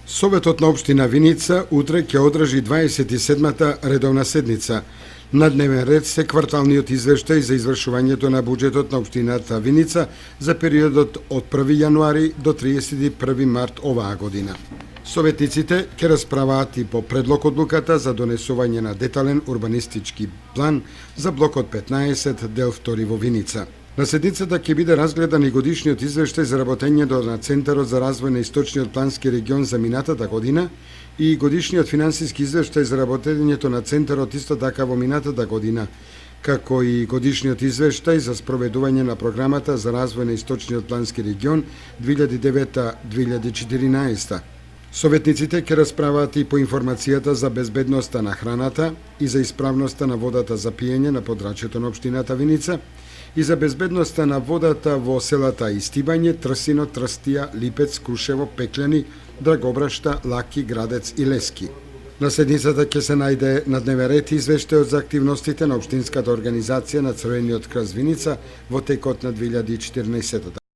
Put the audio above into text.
Советот на општина Виница утре ќе одржи 27-та редовна седница. На дневен ред се кварталниот извештај за извршувањето на буџетот на општината Виница за периодот од 1 јануари до 31 март оваа година. Советниците ќе расправаат и по предлог одлуката за донесување на детален урбанистички план за блокот 15 дел 2 во Виница. На седницата ќе биде разгледан и годишниот извештај за работењето на Центарот за развој на Источниот плански регион за минатата година и годишниот финансиски извештај за работењето на Центарот исто така во минатата година, како и годишниот извештај за спроведување на програмата за развој на Источниот плански регион 2009-2014. Советниците ќе расправаат и по информацијата за безбедноста на храната и за исправноста на водата за пиење на подрачјето на општината Виница и за безбедноста на водата во селата Истибање, Трсино, Трстија, Липец, Крушево, Пеклени, Драгобрашта, Лаки, Градец и Лески. На седницата ќе се најде на дневен ред извештајот за активностите на општинската организација на Црвениот крст Виница во текот на 2014